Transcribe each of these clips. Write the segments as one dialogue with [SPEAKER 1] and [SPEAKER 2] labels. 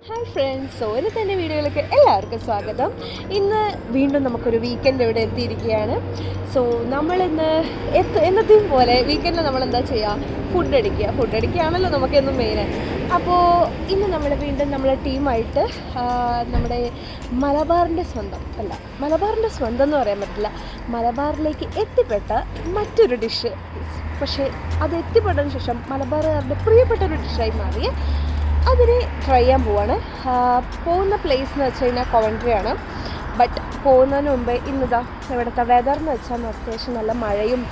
[SPEAKER 1] Hi friends, ഒരു തന്നെ വീഡിയോയിലേക്ക് എല്ലാവർക്കും സ്വാഗതം. ഇന്ന് വീണ്ടും നമുക്കൊരു വീക്കെൻഡ് ഇവിടെ എത്തിയിരിക്കുകയാണ്. സോ നമ്മളിന്ന് എന്നത്തെയും പോലെ വീക്കെൻഡിൽ നമ്മളെന്താ ചെയ്യുക, ഫുഡ് അടിക്കുകയാണല്ലോ നമുക്കെന്നും മെയിൻ. അപ്പോൾ ഇന്ന് നമ്മൾ വീണ്ടും നമ്മളെ ടീമായിട്ട് നമ്മുടെ മലബാറിൻ്റെ സ്വന്തം എന്ന് പറയാൻ പറ്റില്ല, മലബാറിലേക്ക് എത്തിപ്പെട്ട മറ്റൊരു ഡിഷ്, പക്ഷേ അത് എത്തിപ്പെട്ടതിന് ശേഷം മലബാറുകാരുടെ പ്രിയപ്പെട്ട ഒരു ഡിഷായി മാറിയ അതിനെ ട്രൈ ചെയ്യാൻ പോവാണ്. പോകുന്ന പ്ലേസ് എന്ന് വെച്ച് കഴിഞ്ഞാൽ കോവൻട്രിയാണ്. ബട്ട് പോകുന്നതിന് മുമ്പ് ഇന്നിതാ ഇവിടുത്തെ വെതർ എന്ന് വെച്ചാൽ അത്യാവശ്യം നല്ല മഴയും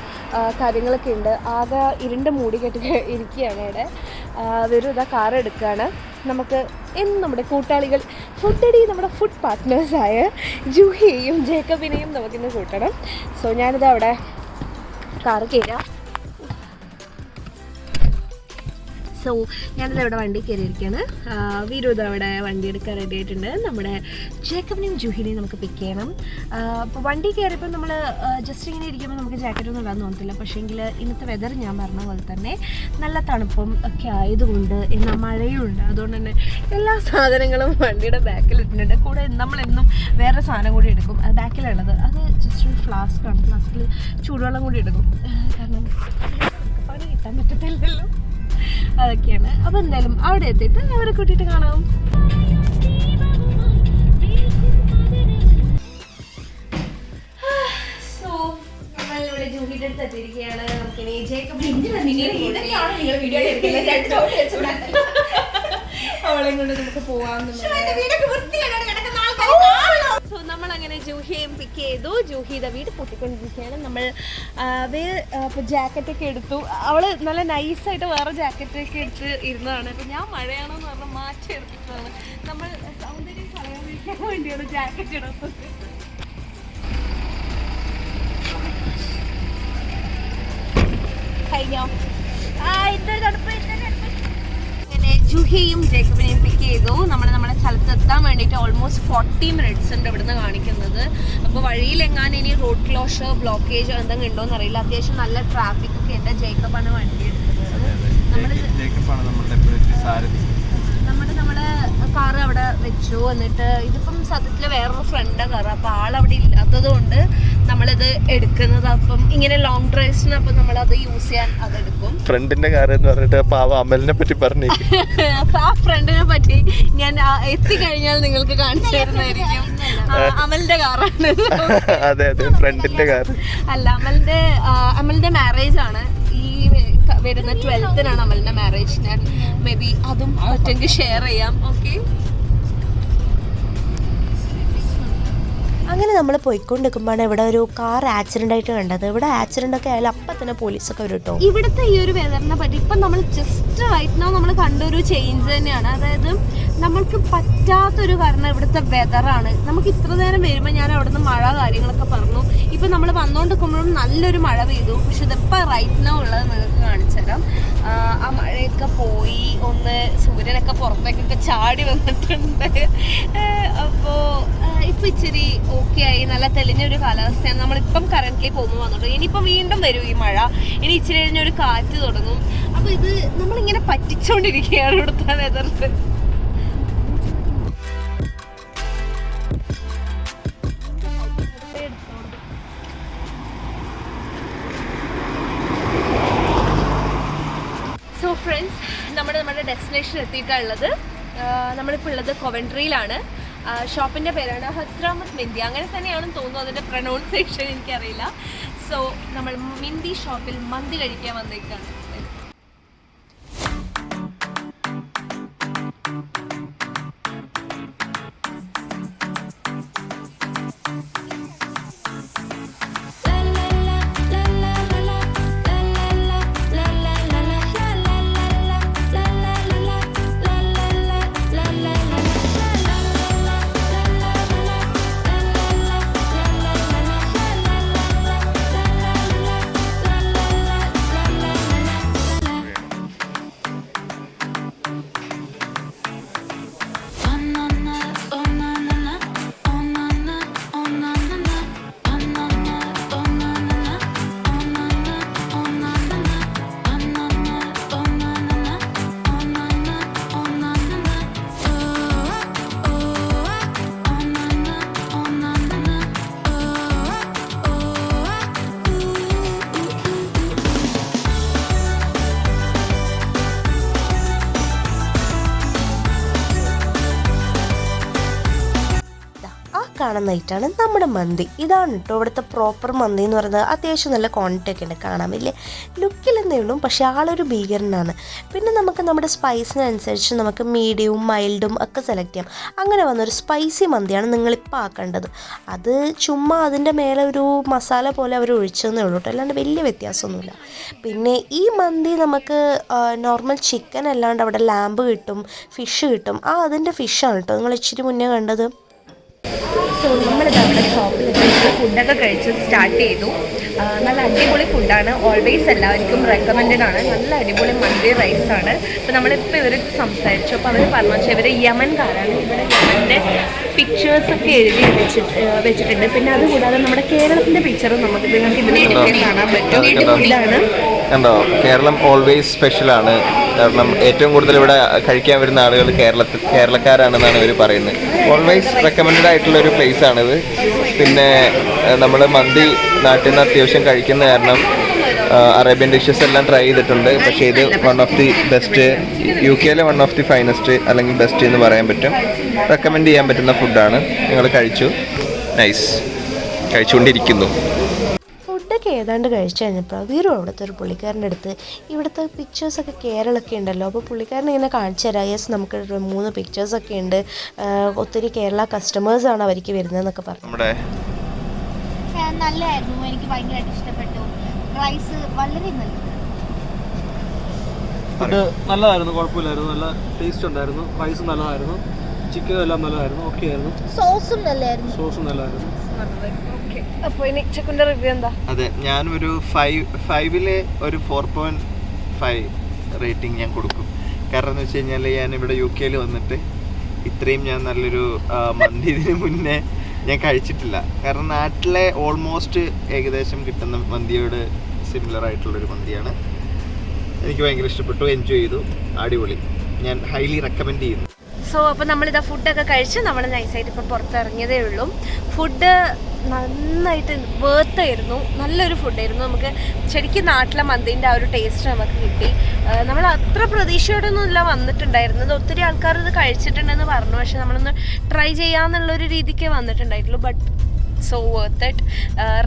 [SPEAKER 1] കാര്യങ്ങളൊക്കെ ഉണ്ട്. ആകെ ഇരുണ്ട് മൂടി കെട്ടി ഇരിക്കുകയാണ് ഇവിടെ. വെറും ഇതാ കാർ എടുക്കുകയാണ്. നമുക്ക് എന്നും നമ്മുടെ കൂട്ടാളികൾ നമ്മുടെ ഫുഡ് പാർട്ട്നേഴ്സായ ജൂഹിയെയും ജേക്കബിനെയും നമുക്കിന്ന് കൂട്ടണം. സോ ഞാനിതാ അവിടെ കാറ് കയറാം. സോ ഞാനിത് അവിടെ വണ്ടി കയറിയിരിക്കുകയാണ്. വീരു ഇത് അവിടെ വണ്ടി എടുക്കാൻ റെഡി ആയിട്ടുണ്ട്. നമ്മുടെ ജേക്കബിനെയും ജൂഹിനെയും നമുക്ക് പിക്ക് ചെയ്യണം. അപ്പോൾ വണ്ടി കയറിയപ്പോൾ നമ്മൾ ജസ്റ്റ് ഇങ്ങനെ ഇരിക്കുമ്പോൾ നമുക്ക് ജാക്കറ്റൊന്നും ഇടാൻ തോന്നത്തില്ല. പക്ഷേങ്കിൽ ഇന്നത്തെ വെതർ ഞാൻ പറഞ്ഞ പോലെ തന്നെ നല്ല തണുപ്പും ഒക്കെ ആയതുകൊണ്ട് എന്നാൽ മഴയുണ്ട്. അതുകൊണ്ട് തന്നെ എല്ലാ സാധനങ്ങളും വണ്ടിയുടെ ബാക്കിലിട്ടിട്ടുണ്ട്. കൂടെ നമ്മളെന്നും വേറെ സാധനം കൂടി എടുക്കും. ബാക്കിലുള്ളത് അത് ജസ്റ്റ് ഒരു ഫ്ലാസ്ക്കാണ്. ഫ്ലാസ്കിൽ ചൂടുവെള്ളം കൂടി എടുക്കും. കാരണം പണി കിട്ടാൻ പറ്റത്തില്ലല്ലോ. അതൊക്കെയാണ്. അപ്പോൾ എന്തായാലും അവിടെ എത്തിയിട്ട് അവരെ കൂട്ടിയിട്ട് കാണാം. സോ നമ്മളിവിടെ ജൂഹിയുടെ അടുത്ത് എത്തിയിരിക്കുകയാണ്. നമുക്കിനി അവളെയും കൊണ്ട് നമുക്ക് പോവാമെന്ന്. സോ നമ്മളങ്ങനെ ജൂഹിയെയും പിക്ക് ചെയ്തു. ജൂഹിയുടെ വീട് പൊട്ടിക്കൊണ്ടിരിക്കുകയാണ്. നമ്മൾ ഇപ്പോൾ ജാക്കറ്റൊക്കെ എടുത്തു. അവൾ നല്ല നൈസായിട്ട് വേറെ ജാക്കറ്റൊക്കെ എടുത്ത് ഇരുന്നതാണ്. അപ്പോൾ ഞാൻ മഴയാണെന്ന് പറഞ്ഞാൽ മാറ്റി എടുത്തിട്ടാണ്. നമ്മൾ സൗന്ദര്യം കളയാതിരിക്കാൻ വേണ്ടിയാണ് ജാക്കറ്റ് എടുത്തത്. കഴിഞ്ഞോ? ജൂഹിയെയും ജേക്കബിനെയും പിക്ക് ചെയ്തു. നമ്മുടെ സ്ഥലത്ത് എത്താൻ വേണ്ടിയിട്ട് ഓൾമോസ്റ്റ് 40 മിനിറ്റ്സ് ഉണ്ട് ഇവിടുന്ന് കാണിക്കുന്നത്. അപ്പോൾ വഴിയിലെങ്ങാനും ഇനി റോഡ് ക്ലോഷർ ബ്ലോക്കേജ് എന്തെങ്കിലും ഉണ്ടോയെന്ന് അറിയില്ല. അത്യാവശ്യം നല്ല ട്രാഫിക് ഒക്കെ ഉണ്ട്. ജേക്കബാണ് വണ്ടി എടുക്കുന്നത്. നമ്മുടെ കാറ് അവിടെ വെച്ചു. എന്നിട്ട് ഇതിപ്പം സത്യത്തിൽ വേറൊരു ഫ്രണ്ടാണ് കാറ്. അപ്പോൾ ആളവിടെ ഇല്ലാത്തത് കൊണ്ട് നമ്മളിത് എടുക്കുന്നത്. അപ്പം ഇങ്ങനെ ലോങ് ഡ്രൈവ്സിന് അപ്പം നമ്മളത് യൂസ് ചെയ്യാൻ അതെടുക്കും.
[SPEAKER 2] ഫ്രണ്ടിന്റെ കാർ എന്ന് പറഞ്ഞിട്ട് അമലിനെ പറ്റി പറഞ്ഞു.
[SPEAKER 1] ആ ഫ്രണ്ടിനെ പറ്റി ഞാൻ എത്തിക്കഴിഞ്ഞാൽ നിങ്ങൾക്ക് കാണിച്ചു തരുന്നതായിരിക്കും. അമലിന്റെ കാറാണ്.
[SPEAKER 2] അതെ ഫ്രണ്ടിന്റെ കാർ
[SPEAKER 1] അല്ല, അമലിന്റെ മാരേജ് ആണ്. വരുന്ന 12-നാണ് അമലിന്റെ മാരേജ്. ഞാൻ മേ ബി അതും പറ്റുമെങ്കിൽ ഷെയർ ചെയ്യാം. ഓക്കെ,
[SPEAKER 3] അങ്ങനെ നമ്മൾ പോയിക്കൊണ്ടിരിക്കുമ്പോഴാണ് ഇവിടെ ഒരു കാർ ആക്സിഡന്റ് ആയിട്ട് കണ്ടത്. ഇവിടെ ആക്സിഡന്റ് ഒക്കെ ആയാലും അപ്പം തന്നെ പോലീസൊക്കെ വരും കേട്ടോ.
[SPEAKER 1] ഇവിടുത്തെ ഈ ഒരു വെതറിനെ പറ്റി ഇപ്പം നമ്മൾ ജസ്റ്റ് റൈറ്റ് നൗ നമ്മൾ കണ്ടൊരു ചേഞ്ച് തന്നെയാണ്. അതായത് നമ്മൾക്ക് പറ്റാത്തൊരു കാരണം ഇവിടുത്തെ വെതറാണ്. നമുക്ക് ഇത്ര നേരം വരുമ്പോൾ ഞാൻ അവിടുന്ന് മഴ കാര്യങ്ങളൊക്കെ പറഞ്ഞു. ഇപ്പം നമ്മൾ വന്നുകൊണ്ടിരിക്കുമ്പോഴും നല്ലൊരു മഴ പെയ്തു. പക്ഷെ ഇതിപ്പോൾ റൈറ്റ് നൗ ഉള്ളത് നിങ്ങൾക്ക് കാണിച്ചു തരാം. ആ മഴയൊക്കെ പോയി, ഒന്ന് സൂര്യനൊക്കെ പുറത്തേക്കൊക്കെ ചാടി വന്നിട്ടുണ്ട്. അപ്പോൾ ഇപ്പം ഇച്ചിരി ഓക്കെ ആയി, നല്ല തെളിഞ്ഞൊരു കാലാവസ്ഥയാണ്. നമ്മളിപ്പം കറന്റ്ലി വന്നിട്ടുണ്ട്. ഇനിയിപ്പം വീണ്ടും വരും ഈ മഴ. ഇനി ഇച്ചിരി കഴിഞ്ഞൊരു കാറ്റ് തുടങ്ങും. അപ്പോൾ ഇത് നമ്മളിങ്ങനെ പറ്റിച്ചുകൊണ്ടിരിക്കുകയാണ് ഇവിടുത്തെ വെതറിൽ. സോ ഫ്രണ്ട്സ്, നമ്മുടെ ഡെസ്റ്റിനേഷൻ എത്തിയിട്ടുള്ളത്, നമ്മളിപ്പോൾ ഉള്ളത് കോവൻട്രിയിലാണ്. ഷോപ്പിൻ്റെ പേരാണ് ഹദ്രാമുഡ് മിന്തി, അങ്ങനെ തന്നെയാണെന്ന് തോന്നുന്നു. അതിൻ്റെ പ്രൊനൗൺസിയേഷൻ എനിക്കറിയില്ല. സോ നമ്മൾ മിന്തി ഷോപ്പിൽ മന്തി കഴിക്കാൻ വന്നേക്കാണ്.
[SPEAKER 3] കാണുന്ന ഐറ്റാണ് നമ്മുടെ മന്തി. ഇതാണ് കേട്ടോ ഇവിടുത്തെ പ്രോപ്പർ മന്തി എന്ന് പറയുന്നത്. അത്യാവശ്യം നല്ല ക്വാണ്ടിറ്റി ഒക്കെ ഉണ്ട്, കാണാൻ വലിയ ലുക്കിലെന്നേ ഉള്ളൂ, പക്ഷേ ആളൊരു ഭീകരനാണ്. പിന്നെ നമുക്ക് നമ്മുടെ സ്പൈസിനനുസരിച്ച് നമുക്ക് മീഡിയവും മൈൽഡും ഒക്കെ സെലക്ട് ചെയ്യാം. അങ്ങനെ വന്നൊരു സ്പൈസി മന്തിയാണ് നിങ്ങളിപ്പോൾ ആക്കേണ്ടത്. അത് ചുമ്മാ അതിൻ്റെ മേലെ ഒരു മസാല പോലെ അവർ ഒഴിച്ചെന്നേ ഉള്ളൂ കേട്ടോ, അല്ലാണ്ട് വലിയ വ്യത്യാസമൊന്നുമില്ല. പിന്നെ ഈ മന്തി നമുക്ക് നോർമൽ ചിക്കൻ അല്ലാണ്ട് അവിടെ ലാമ്പ് കിട്ടും, ഫിഷ് കിട്ടും. അതിൻ്റെ ഫിഷാണ് കേട്ടോ നിങ്ങൾ ഇച്ചിരി മുന്നേ കണ്ടത്.
[SPEAKER 1] സോ നമ്മളിത് അവിടെ ഷോപ്പിൽ ഫുഡൊക്കെ കഴിച്ച് സ്റ്റാർട്ട് ചെയ്തു. നല്ല അടിപൊളി ഫുഡാണ്, ഓൾവേസ് എല്ലാവർക്കും റെക്കമെൻഡഡ് ആണ്. നല്ല അടിപൊളി മന്തി റൈസാണ്. അപ്പോൾ നമ്മളിപ്പോൾ ഇവർക്ക് സംസാരിച്ചു, അപ്പോൾ അവർ പറഞ്ഞു വെച്ചാൽ ഇവർ യമൻകാരാണ്. ഇവിടെ യമൻ്റെ പിക്ചേഴ്സൊക്കെ എഴുതി വെച്ചിട്ടുണ്ട്. പിന്നെ അതുകൂടാതെ നമ്മുടെ കേരളത്തിൻ്റെ പിക്ചറും നമുക്ക് നിങ്ങൾക്ക് ഇതിനൊക്കെ കാണാൻ പറ്റും. ഇതാണ്
[SPEAKER 2] കണ്ടോ, കേരളം ഓൾവേസ് സ്പെഷ്യലാണ്. കാരണം ഏറ്റവും കൂടുതൽ ഇവിടെ കഴിക്കാൻ വരുന്ന ആളുകൾ കേരളക്കാരാണെന്നാണ് ഇവർ പറയുന്നത്. ഓൾവേസ് റെക്കമെൻഡഡ് ആയിട്ടുള്ള ഒരു പ്ലേസ് ആണിത്. പിന്നെ നമ്മൾ മന്തി നാട്ടിൽ നിന്ന് അത്യാവശ്യം കഴിക്കുന്ന കാരണം അറേബ്യൻ ഡിഷസ് എല്ലാം ട്രൈ ചെയ്തിട്ടുണ്ട്. പക്ഷേ ഇത് one of the best, UK one of the finest അല്ലെങ്കിൽ ബെസ്റ്റ് എന്ന് പറയാൻ പറ്റും. റെക്കമെൻഡ് ചെയ്യാൻ പറ്റുന്ന ഫുഡാണ്. ഞങ്ങൾ കഴിച്ചു, നൈസ്, കഴിച്ചുകൊണ്ടിരിക്കുന്നു.
[SPEAKER 3] ഫുഡൊക്കെ ഏതാണ്ട് കഴിച്ചു കഴിഞ്ഞപ്പോൾ വീറും അവിടുത്തെ ഒരു പുള്ളിക്കാരൻ്റെ അടുത്ത് ഇവിടുത്തെ പിക്ചേഴ്സൊക്കെ കേരളമൊക്കെ ഉണ്ടല്ലോ, അപ്പോൾ പുള്ളിക്കാരൻ ഇങ്ങനെ കാണിച്ചു തരാം. യെസ്, നമുക്ക് 3 പിക്ചേഴ്സൊക്കെ ഉണ്ട്, ഒത്തിരി കേരള കസ്റ്റമേഴ്സാണ് അവർക്ക് വരുന്നതെന്നൊക്കെ പറഞ്ഞു.
[SPEAKER 4] നല്ലതായിരുന്നു, എനിക്ക് ഭയങ്കരമായിട്ട് ഇഷ്ടപ്പെട്ടു. റൈസ് വളരെ നല്ലത്,
[SPEAKER 5] ഫുഡ് നല്ലതായിരുന്നു, കുഴപ്പമില്ലായിരുന്നു, നല്ല ടേസ്റ്റ് ഉണ്ടായിരുന്നു. റൈസ് നല്ലതായിരുന്നു, ചിക്കൻ എല്ലാം നല്ലതായിരുന്നു, ഓക്കെ ആയിരുന്നു.
[SPEAKER 4] സോസും നല്ലതായിരുന്നു.
[SPEAKER 1] അപ്പോൾ ഇനി ചിക്കൻ്റെ റിവ്യൂ എന്താ?
[SPEAKER 2] അതെ, ഞാനൊരു 5-ല് ഒരു 4.5 റേറ്റിംഗ് ഞാൻ കൊടുക്കും. കാരണം എന്ന് വെച്ച് കഴിഞ്ഞാൽ ഞാനിവിടെ UK വന്നിട്ട് ഇത്രയും ഞാൻ നല്ലൊരു മന്തി ഇതിന് മുന്നേ ഞാൻ കഴിച്ചിട്ടില്ല. കാരണം നാട്ടിലെ ഓൾമോസ്റ്റ് ഏകദേശം കിട്ടുന്ന മന്തിയോട് സിമിലർ ആയിട്ടുള്ളൊരു മന്തിയാണ്. എനിക്ക് ഭയങ്കര ഇഷ്ടപ്പെട്ടു, എൻജോയ് ചെയ്തു, അടിപൊളി. ഞാൻ ഹൈലി റെക്കമെൻഡ് ചെയ്യുന്നു.
[SPEAKER 1] സോ അപ്പോൾ നമ്മളിതാ ഫുഡൊക്കെ കഴിച്ച് നമ്മൾ നൈസായിട്ട് ഇപ്പോൾ പുറത്തിറങ്ങിയതേ ഉള്ളൂ. ഫുഡ് നന്നായിട്ട് വേർത്തായിരുന്നു, നല്ലൊരു ഫുഡായിരുന്നു. നമുക്ക് ശരിക്കും നാട്ടിലെ മന്തിൻ്റെ ആ ഒരു ടേസ്റ്റ് നമുക്ക് കിട്ടി. നമ്മൾ അത്ര പ്രതീക്ഷയോടൊന്നുമില്ല വന്നിട്ടുണ്ടായിരുന്നത്. ഒത്തിരി ആൾക്കാർ ഇത് കഴിച്ചിട്ടുണ്ടെന്ന് പറഞ്ഞു, പക്ഷെ നമ്മളൊന്ന് ട്രൈ ചെയ്യാന്നുള്ളൊരു രീതിക്ക് വന്നിട്ടുണ്ടായിട്ടുള്ളൂ. But so worth it.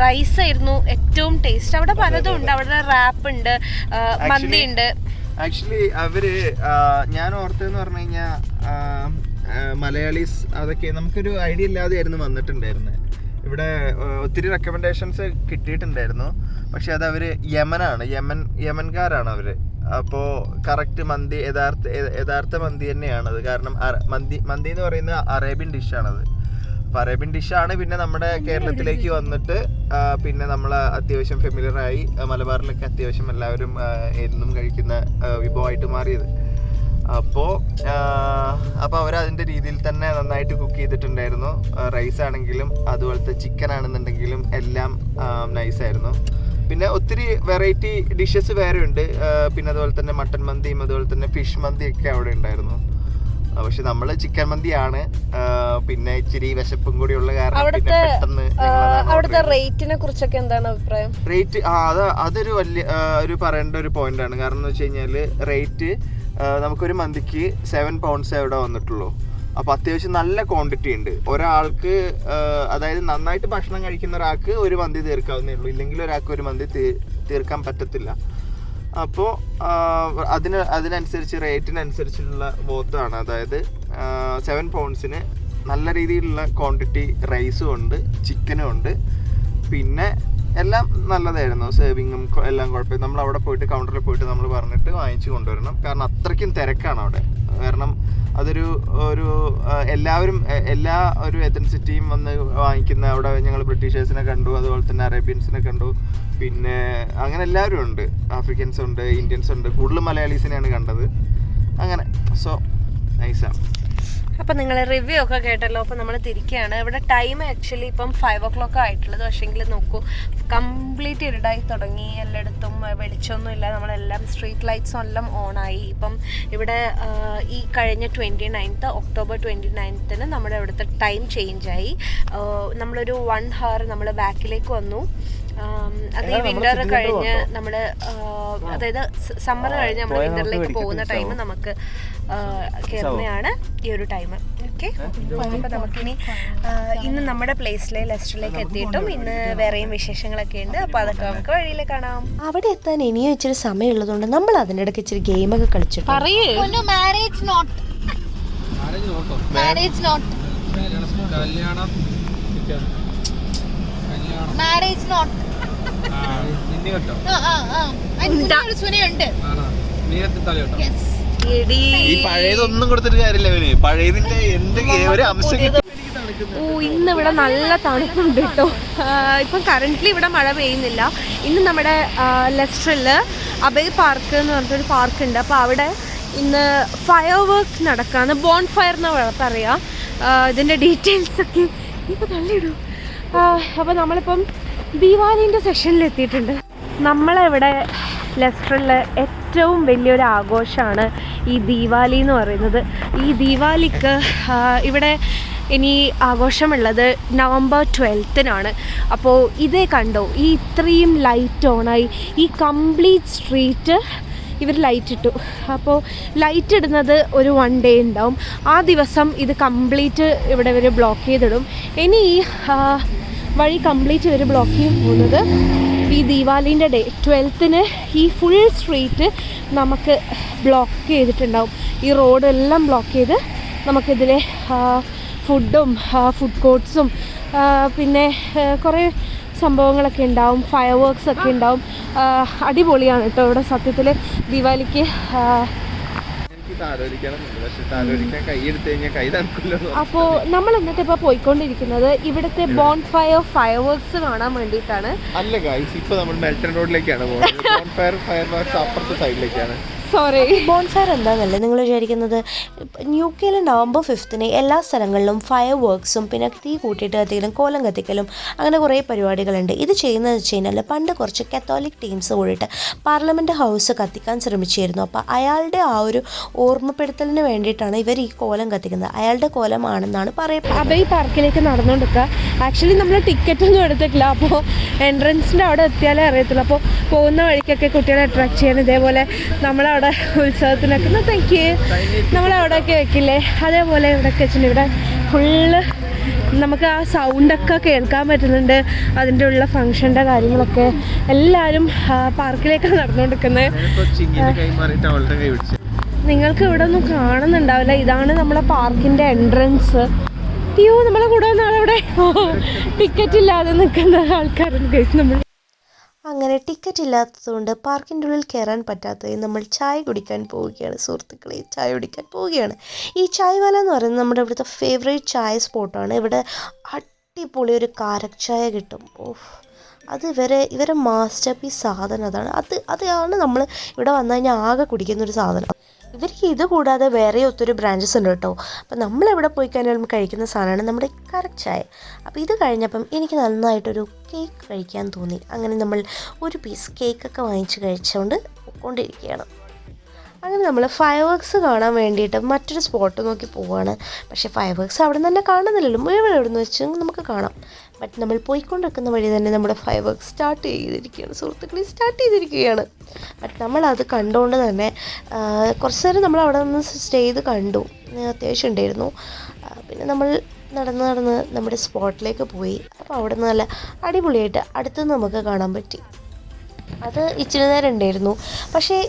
[SPEAKER 1] Rice ആയിരുന്നു ഏറ്റവും ടേസ്റ്റ്. അവിടെ പലതും ഉണ്ട്, അവിടെ റാപ്പ് ഉണ്ട്, മന്തി ഉണ്ട്.
[SPEAKER 2] ആക്ച്വലി അവര് ഞാൻ ഓർത്തെന്ന് പറഞ്ഞു കഴിഞ്ഞാൽ മലയാളീസ് അതൊക്കെ നമുക്കൊരു ഐഡിയ ഇല്ലാതെയായിരുന്നു വന്നിട്ടുണ്ടായിരുന്നത്. ഇവിടെ ഒത്തിരി റെക്കമെൻഡേഷൻസ് കിട്ടിയിട്ടുണ്ടായിരുന്നു, പക്ഷെ അത് അവർ യമൻകാരാണ് അവർ. അപ്പോൾ കറക്റ്റ് മന്തി യഥാർത്ഥ മന്തി തന്നെയാണത്. കാരണം മന്തി എന്ന് പറയുന്നത് അറേബ്യൻ ഡിഷാണത്. അപ്പോൾ അറേബ്യൻ ഡിഷാണ് പിന്നെ നമ്മുടെ കേരളത്തിലേക്ക് വന്നിട്ട് പിന്നെ നമ്മൾ അത്യാവശ്യം ഫെമിലിയറായി മലബാറിലൊക്കെ അത്യാവശ്യം എല്ലാവരും എന്നും കഴിക്കുന്ന വിഭവമായിട്ട് മാറിയത്. അപ്പോൾ അവർ അതിൻ്റെ രീതിയിൽ തന്നെ നന്നായിട്ട് കുക്ക് ചെയ്തിട്ടുണ്ടായിരുന്നു. റൈസ് ആണെങ്കിലും അതുപോലത്തെ ചിക്കൻ ആണെന്നുണ്ടെങ്കിലും എല്ലാം നൈസായിരുന്നു. പിന്നെ ഒത്തിരി വെറൈറ്റി ഡിഷസ് വേറെ ഉണ്ട്. പിന്നെ അതുപോലെ തന്നെ മട്ടൻ മന്തിയും അതുപോലെ തന്നെ ഫിഷ് മന്തിയൊക്കെ അവിടെ ഉണ്ടായിരുന്നു. പക്ഷെ നമ്മള് ചിക്കൻ മന്തിയാണ്. പിന്നെ ഇച്ചിരി വിശപ്പും കൂടി ഉള്ള കാരണം
[SPEAKER 1] അവിടുത്തെ റേറ്റിനെ കുറിച്ചൊക്കെ എന്താണ് അഭിപ്രായം?
[SPEAKER 2] റേറ്റ് അതൊരു വലിയ ഒരു പറയേണ്ട ഒരു പോയിന്റ് ആണ്. കാരണം എന്ന് വെച്ച് കഴിഞ്ഞാല് റേറ്റ് നമുക്കൊരു മന്തിക്ക് 7 pounds അവിടെ വന്നിട്ടുള്ളൂ. അപ്പോൾ അത്യാവശ്യം നല്ല ക്വാണ്ടിറ്റി ഉണ്ട്. ഒരാൾക്ക് അതായത് നന്നായിട്ട് ഭക്ഷണം കഴിക്കുന്ന ഒരാൾക്ക് ഒരു മന്തി തീർക്കാവുന്നേ ഉള്ളൂ, ഇല്ലെങ്കിൽ ഒരാൾക്ക് ഒരു മന്തി തീർക്കാൻ പറ്റത്തില്ല. അപ്പോൾ അതിനനുസരിച്ച് റേറ്റിനനുസരിച്ചുള്ള ബോത്താണ്. അതായത് 7 pounds നല്ല രീതിയിലുള്ള ക്വാണ്ടിറ്റി റൈസും ഉണ്ട്, ചിക്കനും ഉണ്ട്. പിന്നെ എല്ലാം നല്ലതായിരുന്നു, സേവിങ്ങും എല്ലാം കുഴപ്പമില്ല. നമ്മൾ അവിടെ പോയിട്ട് കൗണ്ടറിൽ പോയിട്ട് നമ്മൾ പറഞ്ഞിട്ട് വാങ്ങിച്ചു കൊണ്ടുവരണം. കാരണം അത്രയ്ക്കും തിരക്കാണ് അവിടെ. കാരണം അതൊരു എല്ലാവരും എല്ലാ ഒരു എത്തൻസിറ്റിയും വന്ന് വാങ്ങിക്കുന്ന അവിടെ ഞങ്ങൾ ബ്രിട്ടീഷേഴ്സിനെ കണ്ടു, അതുപോലെ തന്നെ അറേബ്യൻസിനെ കണ്ടു, പിന്നെ അങ്ങനെ എല്ലാവരും ഉണ്ട്. ആഫ്രിക്കൻസ് ഉണ്ട്, ഇന്ത്യൻസ് ഉണ്ട്, കൂടുതൽ മലയാളീസിനെയാണ് കണ്ടത്. അങ്ങനെ സോ നൈസാണ്.
[SPEAKER 1] അപ്പം നിങ്ങൾ റിവ്യൂ ഒക്കെ കേട്ടല്ലോ. അപ്പോൾ നമ്മൾ തിരിക്കുകയാണ്. ഇവിടെ ടൈം ആക്ച്വലി ഇപ്പം 5 o'clock ആയിട്ടുള്ളത്. പക്ഷേങ്കിൽ നോക്കൂ, കംപ്ലീറ്റ് ഇരുടായി തുടങ്ങി. എല്ലായിടത്തും വെളിച്ചമൊന്നും ഇല്ല. നമ്മളെല്ലാം സ്ട്രീറ്റ് ലൈറ്റ്സും എല്ലാം ഓണായി. ഇപ്പം ഇവിടെ ഈ കഴിഞ്ഞ 29th October 29th നമ്മുടെ ഇവിടുത്തെ ടൈം ചേഞ്ചായി. നമ്മളൊരു 1 hour നമ്മൾ ബാക്കിലേക്ക് വന്നു. അത് ഈ വിന്റർ കഴിഞ്ഞ് നമ്മള് അതായത് സമ്മർ കഴിഞ്ഞ് നമ്മൾ വിന്ററിലേക്ക് പോകുന്ന ടൈം നമുക്ക് കയറുന്നതാണ് ഈ ഒരു ടൈം. ഓക്കെ, അപ്പോൾ നമുക്കിനി ഇന്ന് നമ്മുടെ പ്ലേസിലെ ലെസ്റ്ററിലേക്ക് എത്തിയിട്ടും ഇന്ന് വേറെയും വിശേഷങ്ങളൊക്കെ ഉണ്ട്. അപ്പോൾ അതൊക്കെ നമുക്ക് വഴിയിൽ കാണാം.
[SPEAKER 3] അവിടെ എത്താൻ ഇനിയും ഇച്ചിരി സമയമുള്ളതുകൊണ്ട് നമ്മൾ അതിനിടയ്ക്ക് ഇച്ചിരി ഗെയിമൊക്കെ കളിച്ചു.
[SPEAKER 2] ഈ പഴയതൊന്നും കൊടുത്തിട്ട് കാര്യമില്ല അവന്. പഴയതിന്റെ എന്തെങ്കിലും ഒരു അംശം.
[SPEAKER 1] ഓ, ഇന്ന് ഇവിടെ നല്ല തണുപ്പുണ്ട് കേട്ടോ. ഇപ്പം കറൻ്റ്ലി ഇവിടെ മഴ പെയ്യുന്നില്ല. ഇന്ന് നമ്മുടെ ലെസ്റ്ററിൽ അബേ പാർക്ക് എന്ന് പറഞ്ഞിട്ടൊരു പാർക്കുണ്ട്. അപ്പോൾ അവിടെ ഇന്ന് ഫയർ വർക്ക് നടക്കാന്ന്, ബോൺഫയർ എന്ന് പറയാം. ഇതിൻ്റെ ഡീറ്റെയിൽസൊക്കെ ഇപ്പോൾ തള്ളിയിടും. അപ്പോൾ നമ്മളിപ്പം ദീപാവലിൻ്റെ സെഷനിൽ എത്തിയിട്ടുണ്ട്. നമ്മളിവിടെ ലെസ്റ്ററിൽ ഏറ്റവും വലിയൊരു ആഘോഷമാണ് ഈ ദീപാവലി എന്ന് പറയുന്നത്. ഈ ദീപാവലിക്ക് ഇവിടെ ഇനി ആഘോഷമുള്ളത് നവംബർ 12-നാണ്. അപ്പോൾ ഇതേ കണ്ടോ, ഈ ഇത്രയും ലൈറ്റ് ഓണായി ഈ കംപ്ലീറ്റ് സ്ട്രീറ്റ് ഇവർ ലൈറ്റ് ഇട്ടു. അപ്പോൾ ലൈറ്റ് ഇടുന്നത് ഒരു 1 ഡേ ഉണ്ടാവും. ആ ദിവസം ഇത് കംപ്ലീറ്റ് ഇവിടെ ഇവർ ബ്ലോക്ക് ചെയ്തിടും. ഇനി ഈ വഴി കംപ്ലീറ്റ് ഇവർ ബ്ലോക്ക് ചെയ്യാൻ പോകുന്നത് ഈ ദീപാവലിൻ്റെ ഡേ 12-ന് ഈ ഫുൾ സ്ട്രീറ്റ് നമുക്ക് ബ്ലോക്ക് ചെയ്തിട്ടുണ്ടാവും. ഈ റോഡെല്ലാം ബ്ലോക്ക് ചെയ്ത് നമുക്കിതിലെ ഫുഡും ഫുഡ് കോർട്ട്സും പിന്നെ കുറേ സംഭവങ്ങളൊക്കെ ഉണ്ടാവും, ഫയർ വർക്ക്സ് ഒക്കെ ഉണ്ടാവും. അടിപൊളിയാണ് കേട്ടോ ഇവിടെ സത്യത്തിൽ ദീപാവലിക്ക്. അപ്പോൾ നമ്മൾ എന്നിട്ട് ഇപ്പോൾ പോയിക്കൊണ്ടിരിക്കുന്നത് ഇവിടുത്തെ ബോൺഫയർ ഫയർ വർക്ക്സ് കാണാൻ വേണ്ടിയിട്ടാണ്.
[SPEAKER 2] അല്ല ഗൈസ്, ഇപ്പൊ നമ്മൾ മെൽട്ടൺ റോഡിലേക്കാണ് പോകുന്നത്. ബോൺഫയർ ഫയർ വർക്ക്സ് അപ്പുറത്തെ സൈഡിലേക്കാണ്.
[SPEAKER 1] സോറി,
[SPEAKER 3] ബോൺഫയർ എന്താണെന്നല്ലേ നിങ്ങൾ വിചാരിക്കുന്നത്? UK നവംബർ 5-ന് എല്ലാ സ്ഥലങ്ങളിലും ഫയർ വർക്ക്സും പിന്നെ തീ കൂട്ടിയിട്ട് കത്തിക്കലും കോലം കത്തിക്കലും അങ്ങനെ കുറേ പരിപാടികളുണ്ട്. ഇത് ചെയ്യുന്നതെന്ന് വെച്ച് കഴിഞ്ഞാൽ പണ്ട് കുറച്ച് കത്തോലിക് ടീംസ് കൂടിയിട്ട് പാർലമെൻറ്റ് ഹൗസ് കത്തിക്കാൻ ശ്രമിച്ചിരുന്നു. അപ്പോൾ അയാളുടെ ആ ഒരു ഓർമ്മപ്പെടുത്തലിന് വേണ്ടിയിട്ടാണ് ഇവർ ഈ കോലം കത്തിക്കുന്നത്. അയാളുടെ കോലമാണെന്നാണ് പറയപ്പെടുന്നത്.
[SPEAKER 1] അപ്പോൾ ഈ പാർക്കിലേക്ക് നടന്നുകൊണ്ടിരിക്കുക. ആക്ച്വലി നമ്മൾ ടിക്കറ്റൊന്നും എടുത്തിട്ടില്ല. അപ്പോൾ എൻട്രൻസിൻ്റെ അവിടെ എത്തിയാലേ അറിയത്തുള്ളൂ. അപ്പോൾ പോകുന്ന വഴിക്കൊക്കെ കുട്ടികളെ അട്രാക്ട് ചെയ്യാൻ ഇതേപോലെ നമ്മളവിടെ ഉത്സവത്തിനൊക്കെ നമ്മളവിടെയൊക്കെ വെക്കില്ലേ, അതേപോലെ ഇവിടെയൊക്കെ വെച്ചിട്ടുണ്ട്. ഇവിടെ ഫുള്ള് നമുക്ക് ആ സൗണ്ടൊക്കെ കേൾക്കാൻ പറ്റുന്നുണ്ട്. അതിൻ്റെ ഉള്ള ഫങ്ഷൻ്റെ കാര്യങ്ങളൊക്കെ എല്ലാവരും പാർക്കിലേക്കാണ് നടന്നുകൊണ്ടിരിക്കുന്നത്. നിങ്ങൾക്ക് ഇവിടെ ഒന്നും കാണുന്നുണ്ടാവില്ല. ഇതാണ് നമ്മളെ പാർക്കിൻ്റെ എൻട്രൻസ്. അയ്യോ, നമ്മളെ കൂടെ നാളവിടെ ടിക്കറ്റ് ഇല്ലാതെ നിൽക്കുന്ന ആൾക്കാരുണ്ട് ഗൈസ്. നമ്മൾ
[SPEAKER 3] അങ്ങനെ ടിക്കറ്റ് ഇല്ലാത്തതുകൊണ്ട് പാർക്കിൻ്റെ ഉള്ളിൽ കയറാൻ പറ്റാത്തത് നമ്മൾ ചായ കുടിക്കാൻ പോവുകയാണ്. സുഹൃത്തുക്കളെ, ചായ കുടിക്കാൻ പോവുകയാണ്. ഈ ചായവാല എന്ന് പറയുന്നത് നമ്മുടെ ഇവിടുത്തെ ഫേവറേറ്റ് ചായ സ്പോട്ടാണ്. ഇവിടെ അടിപൊളി ഒരു കാരക് ചായ കിട്ടും. ഓഹ്, അത് ഇവരെ മാസ്റ്റർ പീസ് സാധനം അതാണ്. അതാണ് നമ്മൾ ഇവിടെ വന്നു കഴിഞ്ഞാൽ ആകെ കുടിക്കുന്നൊരു സാധനം. ഇവർക്ക് ഇത് കൂടാതെ വേറെ ഒത്തിരി ബ്രാഞ്ചസ് ഉണ്ട് കേട്ടോ. അപ്പം നമ്മളെവിടെ പോയി കഴിഞ്ഞാലും കഴിക്കുന്ന സാധനമാണ് നമ്മുടെ കറക്റ്റ് ചായ. അപ്പോൾ ഇത് കഴിഞ്ഞപ്പം എനിക്ക് നന്നായിട്ടൊരു കേക്ക് കഴിക്കാൻ തോന്നി. അങ്ങനെ നമ്മൾ ഒരു പീസ് കേക്കൊക്കെ വാങ്ങിച്ച് കഴിച്ചുകൊണ്ട് കൊണ്ടിരിക്കുകയാണ്. അങ്ങനെ നമ്മൾ ഫയർ വർക്ക്സ് കാണാൻ വേണ്ടിയിട്ട് മറ്റൊരു സ്പോട്ട് നോക്കി പോവുകയാണ്. പക്ഷേ ഫയർ വർക്ക്സ് അവിടെ നിന്ന് തന്നെ കാണുന്നില്ലല്ലോ, എവിടെ നിന്ന് വെച്ച് നമുക്ക് കാണാം. ബട്ട് നമ്മൾ പോയിക്കൊണ്ടിരിക്കുന്ന വഴി തന്നെ നമ്മുടെ ഫയർ വർക്ക്സ് സ്റ്റാർട്ട് ചെയ്തിരിക്കുകയാണ്. സുഹൃത്തുക്കളെ, സ്റ്റാർട്ട് ചെയ്തിരിക്കുകയാണ്. ബട്ട് നമ്മളത് കണ്ടുകൊണ്ട് തന്നെ കുറച്ച് നേരം നമ്മൾ അവിടെ നിന്ന് സ്റ്റേ ചെയ്ത് കണ്ടു. അത്യാവശ്യം ഉണ്ടായിരുന്നു. പിന്നെ നമ്മൾ നടന്ന് നമ്മുടെ സ്പോട്ടിലേക്ക് പോയി. അപ്പോൾ അവിടെ നിന്ന് നല്ല അടിപൊളിയായിട്ട് അടുത്തുനിന്ന് നമുക്ക് കാണാൻ പറ്റി. അത് ഇച്ചിരി നേരം ഉണ്ടായിരുന്നു. പക്ഷേ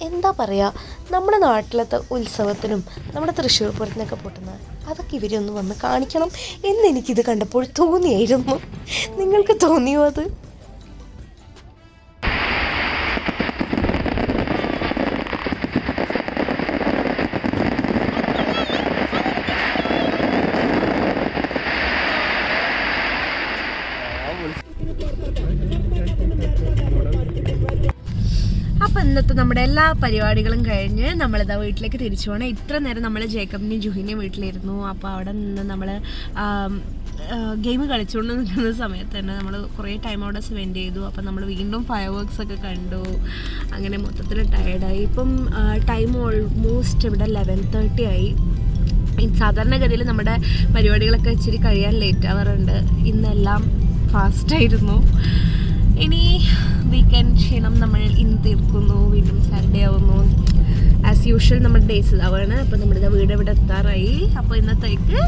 [SPEAKER 3] എന്താ പറയുക, നമ്മുടെ നാട്ടിലത്തെ ഉത്സവത്തിനും നമ്മുടെ തൃശ്ശൂർ പൂരത്തിനൊക്കെ പൊട്ടുന്ന അതൊക്കെ ഇവരൊന്ന് വന്ന് കാണിക്കണം എന്നെനിക്കിത് കണ്ടപ്പോൾ തോന്നിയായിരുന്നു. നിങ്ങൾക്ക് തോന്നിയോ അത്?
[SPEAKER 1] അപ്പോൾ ഇന്നത്തെ നമ്മുടെ എല്ലാ പരിപാടികളും കഴിഞ്ഞ് നമ്മളിതാ വീട്ടിലേക്ക് തിരിച്ചു പോകണം. ഇത്ര നേരം നമ്മൾ ജേക്കബിൻ്റെയും ജുഹിൻ്റെയും വീട്ടിലിരുന്നു. അപ്പോൾ അവിടെ നിന്ന് നമ്മൾ ഗെയിം കളിച്ചുകൊണ്ട് നിൽക്കുന്ന സമയത്ത് തന്നെ നമ്മൾ കുറേ ടൈം അവിടെ സ്പെൻഡ് ചെയ്തു. അപ്പം നമ്മൾ വീണ്ടും ഫയർ വർക്ക്സ് ഒക്കെ കണ്ടു. അങ്ങനെ മൊത്തത്തിൽ ടയേർഡായി. ഇപ്പം ടൈം ഓൾമോസ്റ്റ് ഇവിടെ 11:30 ആയി. സാധാരണഗതിയിൽ നമ്മുടെ പരിപാടികളൊക്കെ ഇച്ചിരി കഴിയാൻ ലേറ്റ് ആവാറുണ്ട്. ഇന്നെല്ലാം ഫാസ്റ്റായിരുന്നു. ഇനി വീക്കെൻഡ് ക്ഷീണം നമ്മൾ ഇന്ന് തീർക്കുന്നു. വീണ്ടും സാറ്റർഡേ ആവുന്നു. ആസ് യൂഷ്വൽ നമ്മുടെ ഡേയ്സ് ഇതാവാണ്. അപ്പോൾ നമ്മുടെ വീട് ഇവിടെ എത്താറായി. അപ്പോൾ ഇന്നത്തേക്ക്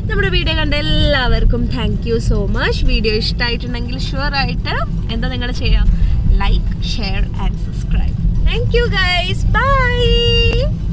[SPEAKER 1] നമ്മുടെ വീഡിയോ കണ്ട എല്ലാവർക്കും thank you so much. Video ഇഷ്ടമായിട്ടുണ്ടെങ്കിൽ ഷുവറായിട്ട് എന്താ നിങ്ങൾ ചെയ്യുക? Like, share and subscribe. Thank you guys. By.